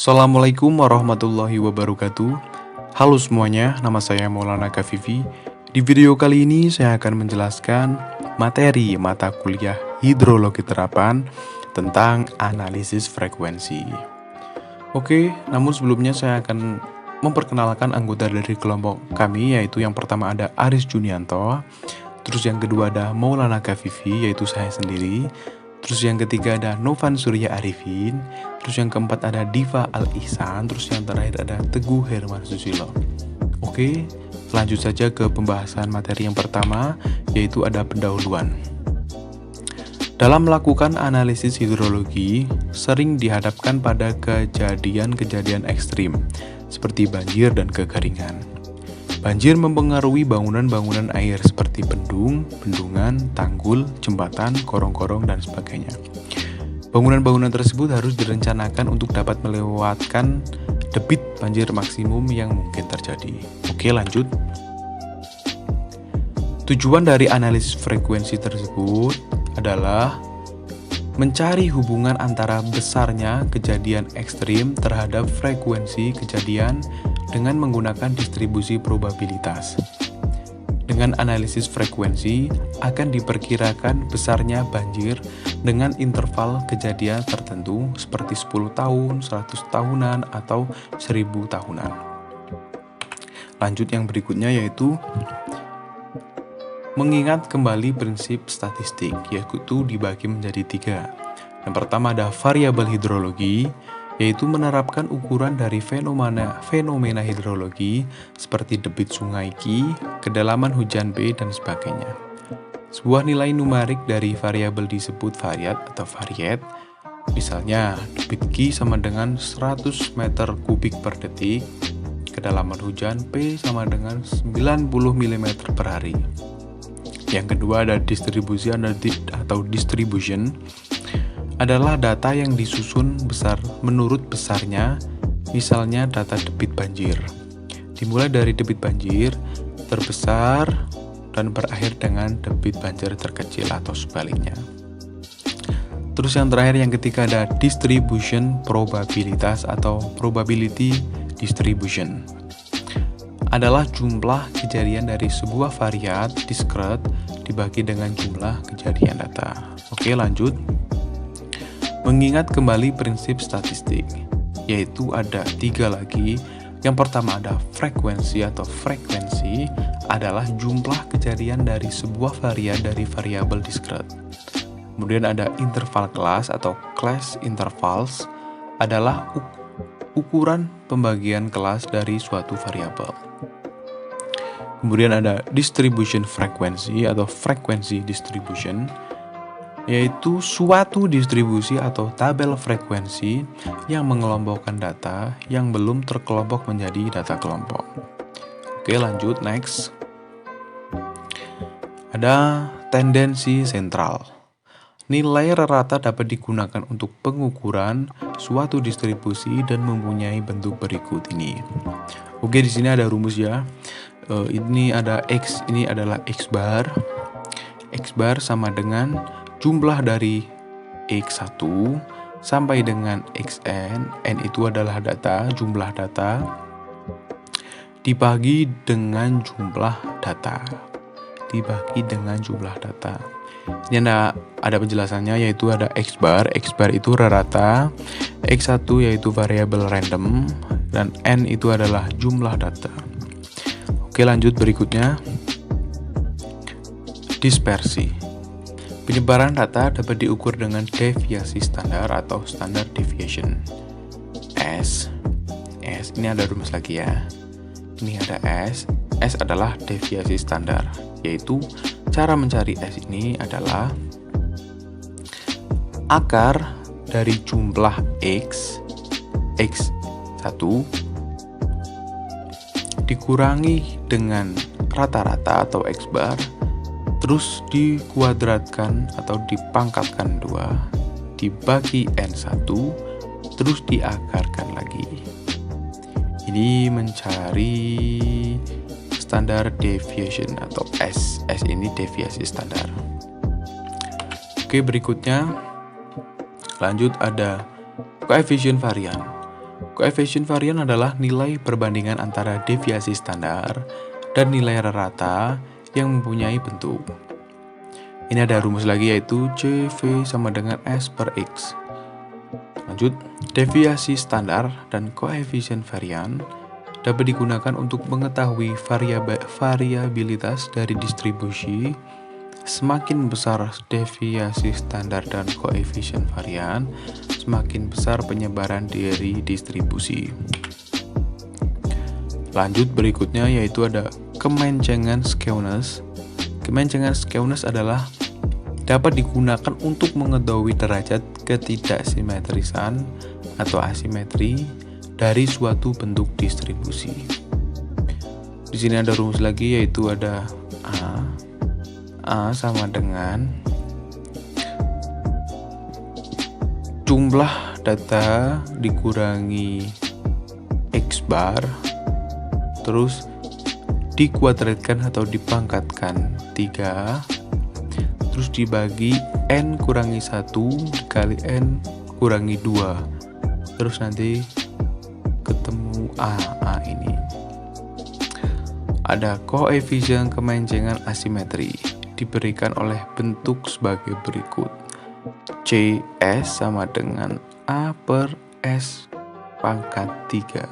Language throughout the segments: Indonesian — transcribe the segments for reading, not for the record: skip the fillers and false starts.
Assalamualaikum warahmatullahi wabarakatuh. Halo semuanya, nama saya Maulana Kafifi. Di video kali ini saya akan menjelaskan materi mata kuliah hidrologi terapan tentang analisis frekuensi. Oke, namun sebelumnya saya akan memperkenalkan anggota dari kelompok kami, yaitu yang pertama ada Aris Junianto, terus yang kedua ada Maulana Kafifi, yaitu saya sendiri. Terus yang ketiga ada Novan Surya Arifin. Terus yang keempat ada Diva Al-Ihsan. Terus yang terakhir ada Teguh Herman Susilo. Oke, lanjut saja ke pembahasan materi yang pertama, yaitu ada pendahuluan. Dalam melakukan analisis hidrologi, sering dihadapkan pada kejadian-kejadian ekstrim, seperti banjir dan kekeringan. Banjir mempengaruhi bangunan-bangunan air seperti bendung, bendungan, tanggul, jembatan, korong-korong, dan sebagainya. Bangunan-bangunan tersebut harus direncanakan untuk dapat melewatkan debit banjir maksimum yang mungkin terjadi. Oke, lanjut. Tujuan dari analisis frekuensi tersebut adalah mencari hubungan antara besarnya kejadian ekstrim terhadap frekuensi kejadian dengan menggunakan distribusi probabilitas. Dengan analisis frekuensi, akan diperkirakan besarnya banjir dengan interval kejadian tertentu seperti 10 tahun, 100 tahunan, atau 1000 tahunan. Lanjut yang berikutnya yaitu mengingat kembali prinsip statistik, yaitu dibagi menjadi 3. Yang pertama ada variabel hidrologi, yaitu menerapkan ukuran dari fenomena hidrologi seperti debit sungai Q, kedalaman hujan B, dan sebagainya. Sebuah nilai numerik dari variabel disebut variat atau variet. Misalnya, debit Q sama dengan 100 meter kubik per detik, kedalaman hujan P sama dengan 90 mm per hari. Yang kedua ada distribusi atau distribution, adalah data yang disusun besar menurut besarnya, misalnya data debit banjir. Dimulai dari debit banjir terbesar dan berakhir dengan debit banjir terkecil atau sebaliknya. Terus yang terakhir yang ketiga ada distribution probabilitas atau probability distribution. Adalah jumlah kejadian dari sebuah variat diskret dibagi dengan jumlah kejadian data. Oke, lanjut. Mengingat kembali prinsip statistik, yaitu ada 3 lagi. Yang pertama ada frekuensi atau frekuensi adalah jumlah kejadian dari sebuah varian dari variabel diskret. Kemudian ada interval kelas atau class intervals adalah ukuran pembagian kelas dari suatu variabel. Kemudian ada distribution frequency atau frequency distribution, yaitu suatu distribusi atau tabel frekuensi yang mengelompokkan data yang belum terkelompok menjadi data kelompok. Oke, lanjut, next. Ada tendensi sentral. Nilai rata dapat digunakan untuk pengukuran suatu distribusi dan mempunyai bentuk berikut ini. Oke, di sini ada rumus ya. Ini ada X, ini adalah X bar. X bar sama dengan jumlah dari X1 sampai dengan Xn, N itu adalah data, jumlah data, dibagi dengan jumlah data. Dibagi dengan jumlah data. Ini ada penjelasannya, yaitu ada X bar itu rata, X1 yaitu variabel random, dan N itu adalah jumlah data. Oke, lanjut berikutnya. Dispersi. Penyebaran data dapat diukur dengan deviasi standar atau standard deviation. S ini ada rumus lagi ya. Ini ada S adalah deviasi standar, yaitu cara mencari S ini adalah akar dari jumlah X1 dikurangi dengan rata-rata atau X bar, terus dikuadratkan atau dipangkatkan 2, dibagi N1, terus diakarkan lagi. Ini mencari standar deviation atau S. S ini deviasi standar. Oke, berikutnya lanjut ada koefisien varian. Koefisien varian adalah nilai perbandingan antara deviasi standar dan nilai rata yang mempunyai bentuk. Ini ada rumus lagi yaitu CV sama dengan S per X. Lanjut, deviasi standar dan koefisien varian dapat digunakan untuk mengetahui variabilitas dari distribusi. Semakin besar deviasi standar dan koefisien varian, semakin besar penyebaran dari distribusi. Lanjut berikutnya yaitu ada kemencengan skewness. Kemencengan skewness adalah dapat digunakan untuk mengetahui derajat ketidaksimetrisan atau asimetri dari suatu bentuk distribusi. Di sini ada rumus lagi yaitu ada A sama dengan jumlah data dikurangi X bar terus dikuadratkan atau dipangkatkan 3 terus dibagi N kurangi 1 dikali N kurangi 2 terus nanti ketemu A ini. Ada koefisien kemencengan asimetri diberikan oleh bentuk sebagai berikut. CS sama dengan A per S pangkat 3.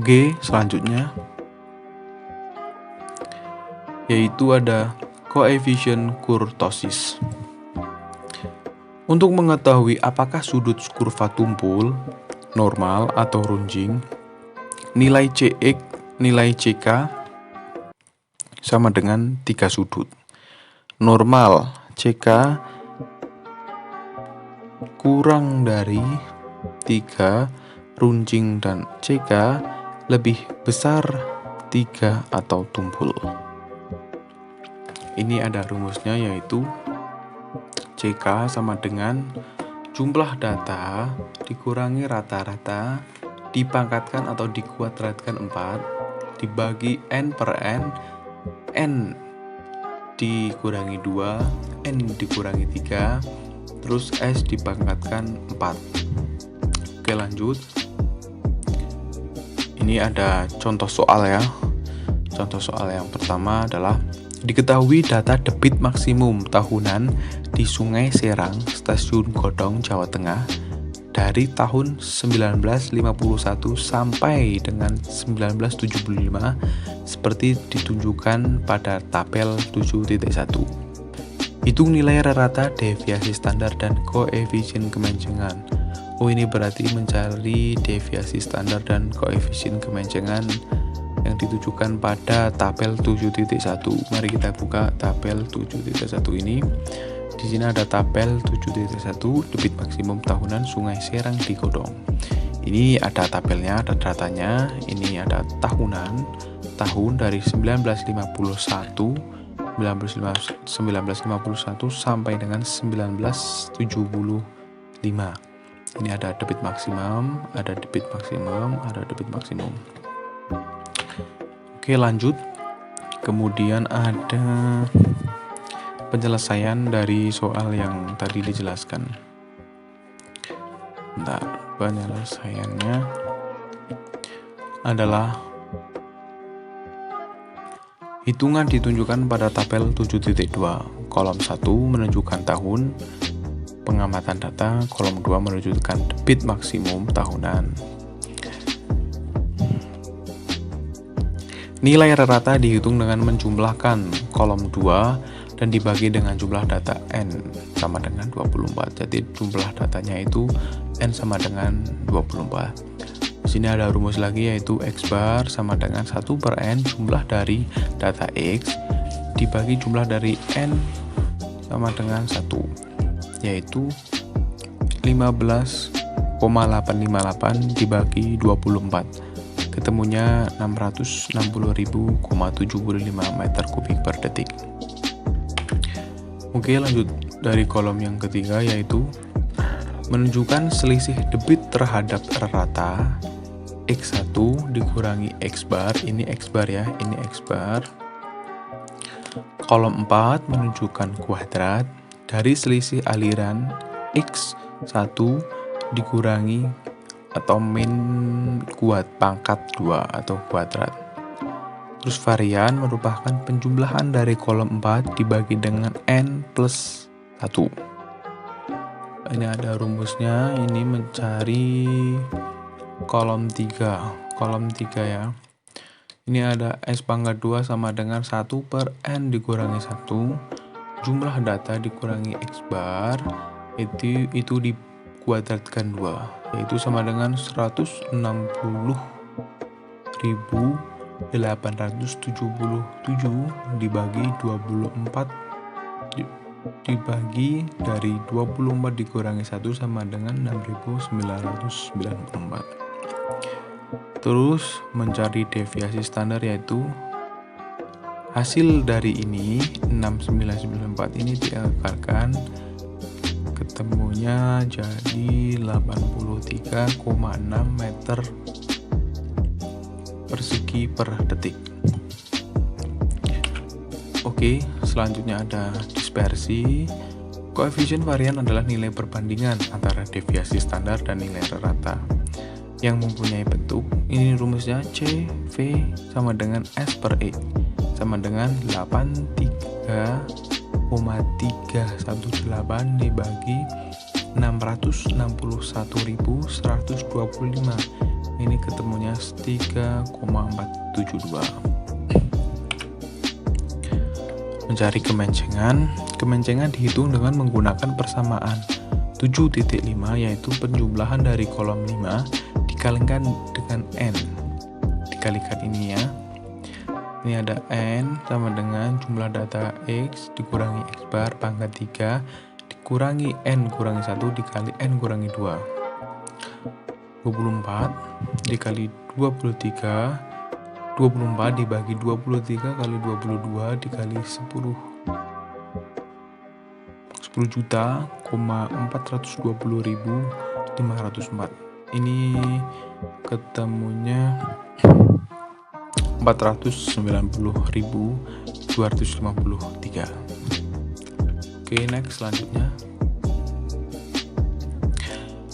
Oke, selanjutnya yaitu ada koefisien kurtosis. Untuk mengetahui apakah sudut kurva tumpul, normal atau runjing, nilai CX, nilai CK sama dengan 3 sudut. Normal CK kurang dari 3, runcing dan CK lebih besar 3 atau tumpul. Ini ada rumusnya yaitu CK sama dengan jumlah data dikurangi rata-rata dipangkatkan atau dikuadratkan 4 dibagi N per N dikurangi 2, N dikurangi 3, terus S dipangkatkan 4. Oke, lanjut. Ini ada contoh soal ya. Contoh soal yang pertama adalah diketahui data debit maksimum tahunan di Sungai Serang, Stasiun Godong, Jawa Tengah dari tahun 1951 sampai dengan 1975 seperti ditunjukkan pada tabel 7.1. Hitung nilai rata deviasi standar dan koefisien kemencengan. Oh, ini berarti mencari deviasi standar dan koefisien kemencengan yang ditujukan pada tabel 7.1. Mari kita buka tabel 7.1 ini. Di sini ada tabel 7.1 debit maksimum tahunan Sungai Serang di Godong. Ini ada tabelnya, ada datanya. Ini ada tahun dari 1951 sampai dengan 1975. Ini ada debit maksimum, ada debit maksimum, ada debit maksimum. Oke, lanjut. Kemudian ada penyelesaian dari soal yang tadi dijelaskan. Bentar, penyelesaiannya adalah hitungan ditunjukkan pada tabel 7.2. Kolom 1 menunjukkan tahun pengamatan data, kolom 2 menunjukkan debit maksimum tahunan. Nilai rata dihitung dengan menjumlahkan kolom 2 dan dibagi dengan jumlah data N sama dengan 24. Jadi jumlah datanya itu N sama dengan 24. Di sini ada rumus lagi yaitu X bar sama dengan 1 per N jumlah dari data X dibagi jumlah dari N sama dengan 1, yaitu 15,858 dibagi 24. Ketemunya 660.000,75 meter kubik per detik. Oke, lanjut dari kolom yang ketiga yaitu menunjukkan selisih debit terhadap rata X1 dikurangi X bar. Ini X bar ya, ini X bar. Kolom 4 menunjukkan kuadrat dari selisih aliran X1 dikurangi atau min pangkat 2 atau kuadrat. Terus varian merupakan penjumlahan dari kolom 4 dibagi dengan n plus 1. Ini ada rumusnya, ini mencari kolom 3 ya. Ini ada S pangkat 2 sama dengan 1 per N dikurangi 1. Jumlah data dikurangi X bar, itu dikuadratkan 2, yaitu sama dengan 160.877 dibagi 24 dibagi dari 24 dikurangi 1 sama dengan 6.994. Terus mencari deviasi standar, yaitu hasil dari ini 6994 ini diakarkan, ketemunya jadi 83,6 meter persegi per detik. Oke, selanjutnya ada dispersi. Koefisien varian adalah nilai perbandingan antara deviasi standar dan nilai rata yang mempunyai bentuk, ini rumusnya C V sama dengan S per E sama dengan 83,318 dibagi 661.125. Ini ketemunya 3,472. Mencari kemencengan dihitung dengan menggunakan persamaan 7.5, yaitu penjumlahan dari kolom 5 dikalikan dengan N. Dikalikan ini ya. Ini ada N sama dengan jumlah data X dikurangi X bar pangkat 3 dikurangi N kurangi 1 dikali N kurangi 2. 24 dikali 23, 24 dibagi 23 kali 22 dikali 10.420.504. Ini ketemunya 490.253. Oke, next selanjutnya.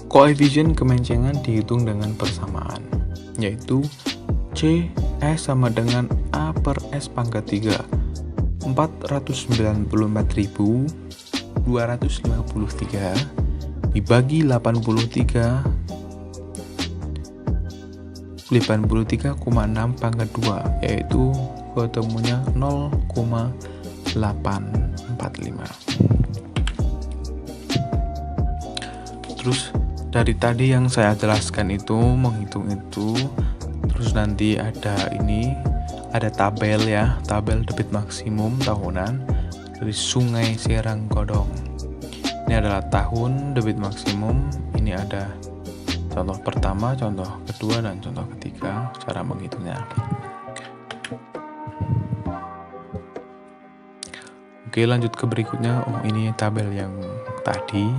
Koefisien kemencengan dihitung dengan persamaan, yaitu C S sama dengan A per S pangkat 3. 494.253 dibagi 83,6 pangkat 2, yaitu ketemunya 0,845. Terus dari tadi yang saya jelaskan itu, menghitung itu, terus nanti ada tabel ya, tabel debit maksimum tahunan dari Sungai Serang Godong. Ini adalah tahun debit maksimum. Ini ada contoh pertama, contoh kedua, dan contoh ketiga cara menghitungnya. Oke, lanjut ke berikutnya. Ini tabel yang tadi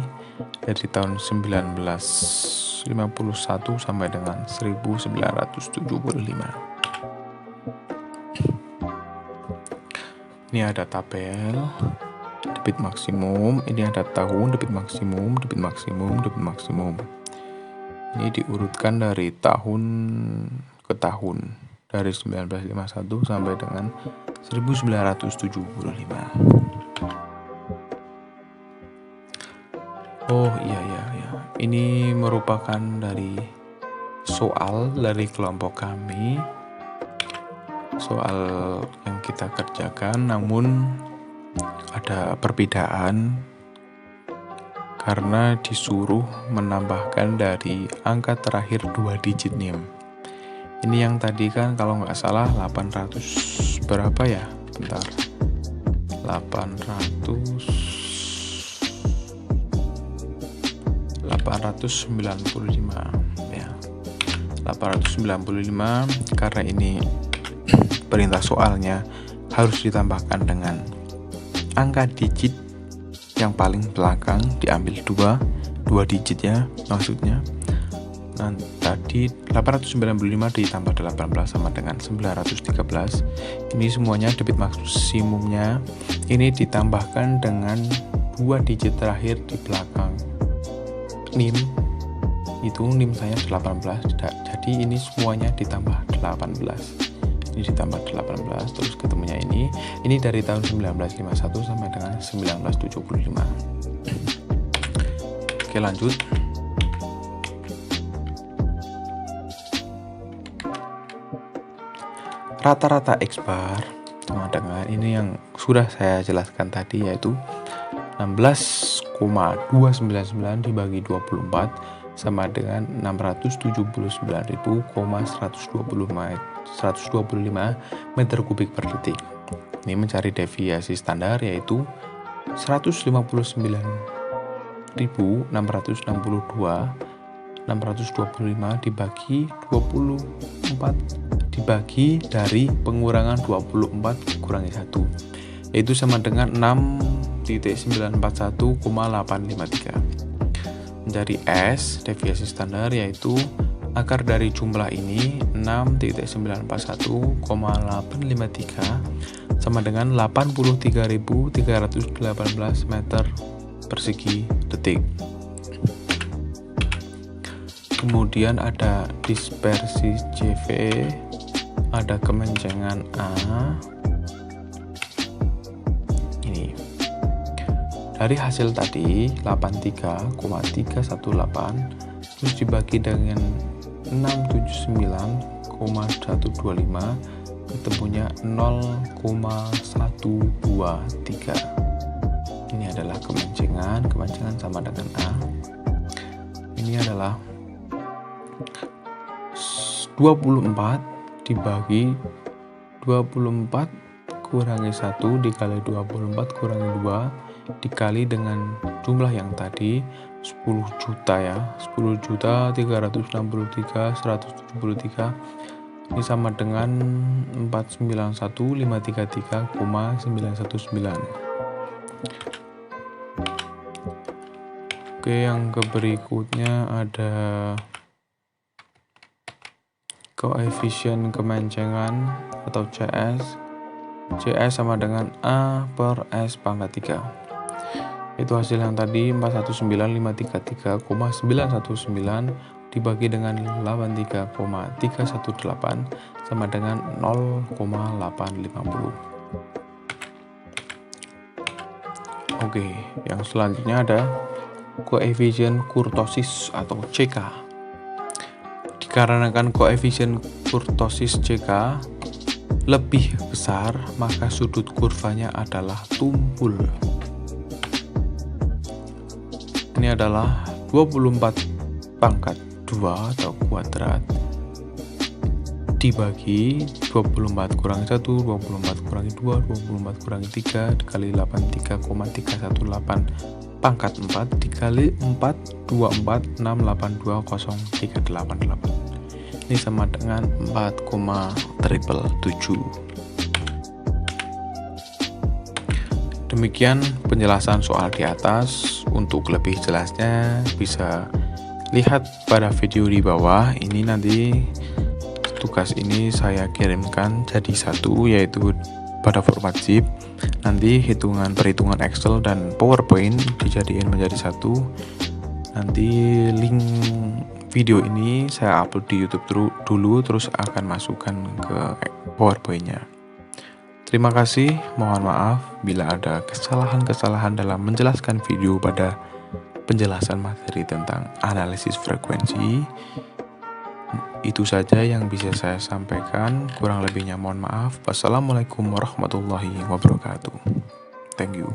dari tahun 1951 sampai dengan 1975. Ini ada tabel debit maksimum, ini ada tahun debit maksimum, debit maksimum, debit maksimum. Ini diurutkan dari tahun ke tahun, dari 1951 sampai dengan 1975. Oh iya. Ini merupakan dari soal dari kelompok kami. Soal yang kita kerjakan, namun ada perbedaan karena disuruh menambahkan dari angka terakhir 2 digit NIM. Ini yang tadi kan kalau nggak salah 800 berapa ya? Bentar. 895 ya. 895 karena ini perintah soalnya harus ditambahkan dengan angka digit yang paling belakang, diambil 2 digit ya maksudnya. Nah, tadi 895 ditambah 18 sama dengan 913. Ini semuanya debit maksimumnya. Ini ditambahkan dengan 2 digit terakhir di belakang NIM itu NIM saya 18, jadi ini semuanya ditambah 18. Ini ditambah 18, terus ketemunya ini dari tahun 1951 sampai dengan 1975. Oke, lanjut. Rata-rata X-bar sama dengan ini yang sudah saya jelaskan tadi, yaitu 16,299 dibagi 24 sama dengan 679.125 meter kubik per detik. Ini mencari deviasi standar, yaitu 159.625 dibagi 24 dibagi dari pengurangan 24 kurangi 1, yaitu sama dengan 6.941,853. Mencari S, deviasi standar, yaitu akar dari jumlah ini 6.941,853 sama dengan 83.318 meter persegi detik. Kemudian ada dispersi CV, ada kemencengan A. Ini dari hasil tadi 83,318 terus dibagi dengan 679,125, ketemunya 0,123. Ini adalah kemencengan sama dengan A. Ini adalah 24 dibagi 24 kurangi 1 dikali 24 kurangi 2 dikali dengan jumlah yang tadi 10 juta ya, 10.363.173. Ini sama dengan 491.533,919. Oke, yang berikutnya ada koefisien kemencengan atau CS. CS sama dengan A per S pangkat 3. Itu hasil yang tadi 419.533,919 dibagi dengan 83,318 sama dengan 0,850. Oke, yang selanjutnya ada koefisien kurtosis atau CK. Dikarenakan koefisien kurtosis CK lebih besar, maka sudut kurvanya adalah tumpul. Ini adalah 24 pangkat 2 atau kuadrat dibagi 24 kurangi 1, 24 kurangi 2, 24 kurangi 3 dikali 83,318 pangkat 4 dikali 4, 24, 682,0388. Ini sama dengan 4,777. Demikian penjelasan soal di atas. Untuk lebih jelasnya bisa lihat pada video di bawah. Ini nanti tugas ini saya kirimkan jadi satu, yaitu pada format zip. Nanti perhitungan Excel dan PowerPoint dijadikan menjadi satu. Nanti link video ini saya upload di YouTube dulu, terus akan masukkan ke PowerPoint-nya. Terima kasih, mohon maaf bila ada kesalahan-kesalahan dalam menjelaskan video pada penjelasan materi tentang analisis frekuensi. Itu saja yang bisa saya sampaikan, kurang lebihnya mohon maaf. Wassalamualaikum warahmatullahi wabarakatuh. Thank you.